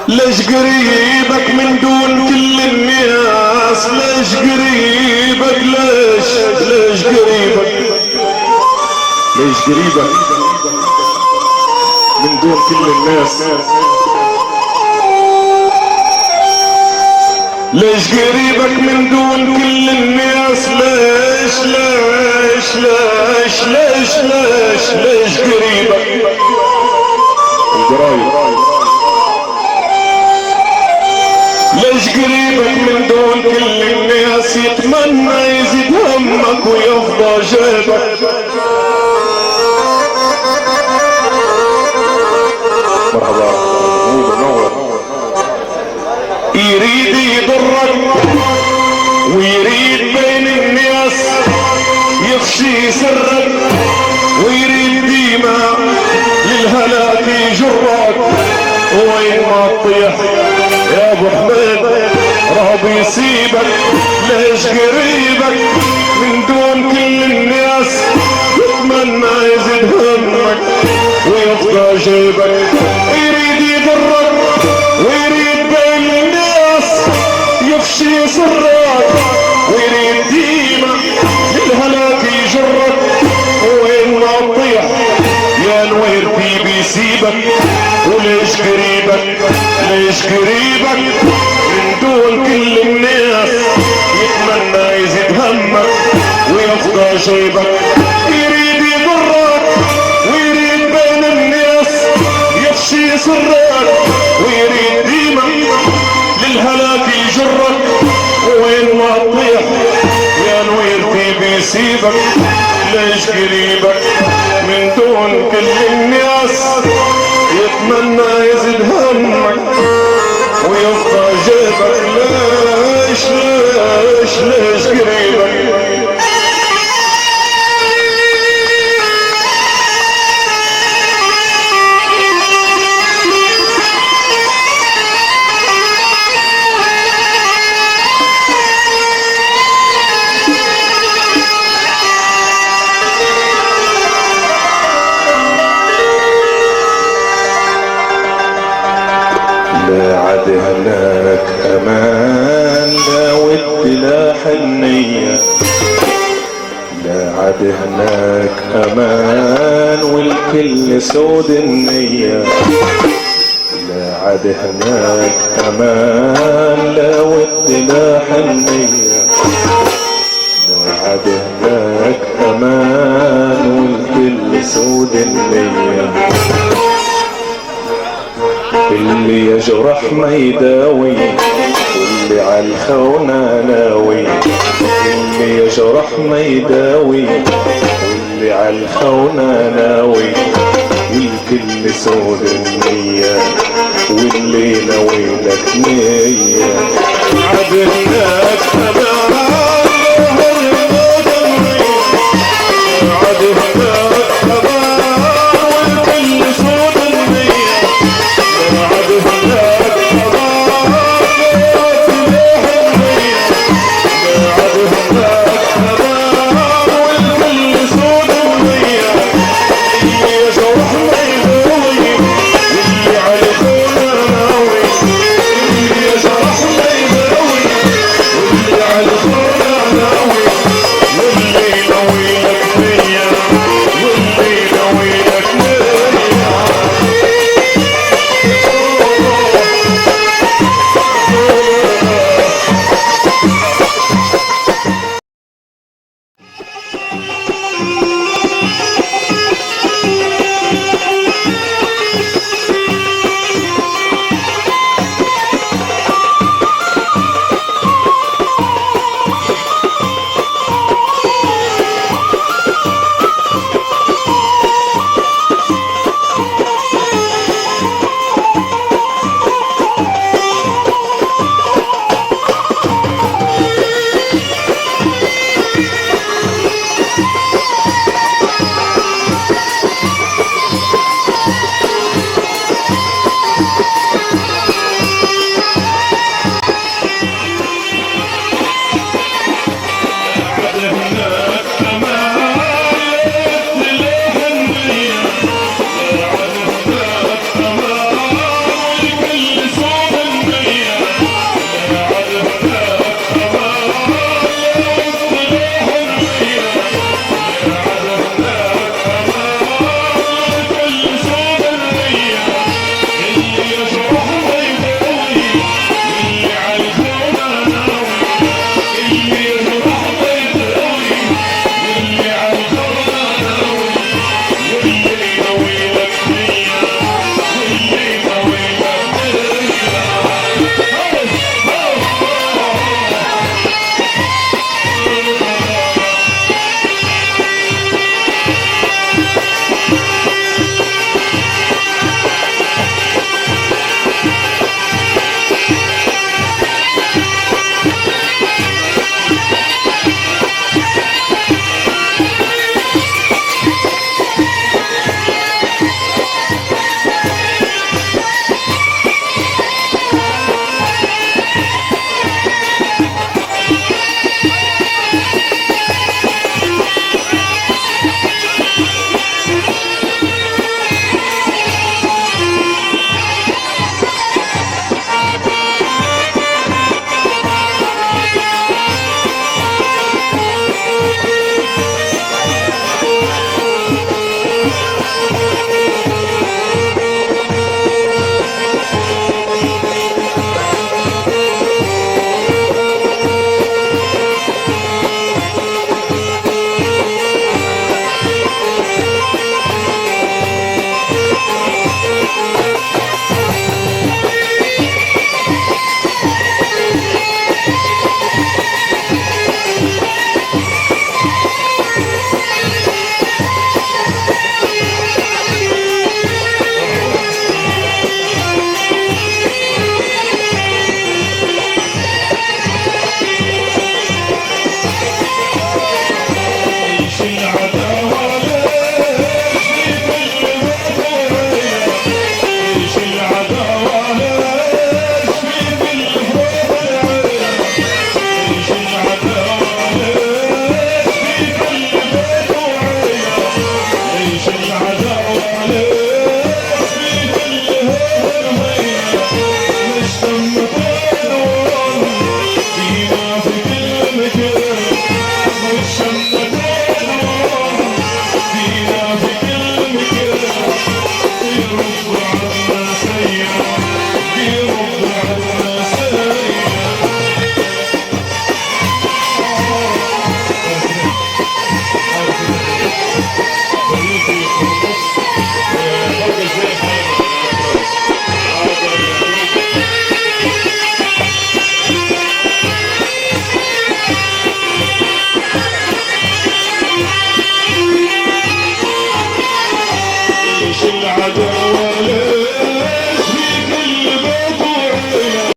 ليش قريبك من دون كل الناس؟ ليش قريبك؟ ليش قريبك؟ ليش قريبك من دون كل الناس؟ ليش قريبك من دون كل الناس؟ ليش قريبك؟ القرايب ليش قريبك من دون كل الناس؟ يتمنى يزيد همك ويفضى جيبك. مرحبا منور. يريد يضرك ويريد بين الناس يفشي سرك، ويريد ديما للهلاك يجرك. وين ما تطيح يا ابو حميد راه بيسيبك. ليش قريبك من دون كل الناس؟ يتمنى يزيد همك ويفضى جيبك. يريد يضرك ويريد بين الناس يفشي سرك، ويريد ديما للهلاك يجرك. وين ما تطيح يا نوير في بيسيبك. وليش قريبك؟ ليش قريبك من دون كل الناس؟ يتمنى يزيد همك ويفضى جيبك. يريد يضرك ويريد بين الناس يفشي سرك، ويريد ديما للهلاك يجرك. وين ما تطيح يا نوير في بيسيبك. ليش قريبك من دون كل الناس؟ يتمنى يزيد همك ويفضى جيبك. ليش قريبك؟ هناك امان لا ود لا حنية. لا عاد هناك امان والكل سود النية. لا عاد هناك امان لا ود لا حنية. لا عاد هناك امان والكل سود النية. اللي يجرح ما يداوي واللي عالخونة ناوي. اللي يجرح ما يداوي واللي عالخونة ناوي. والكل سود النية واللي ناوي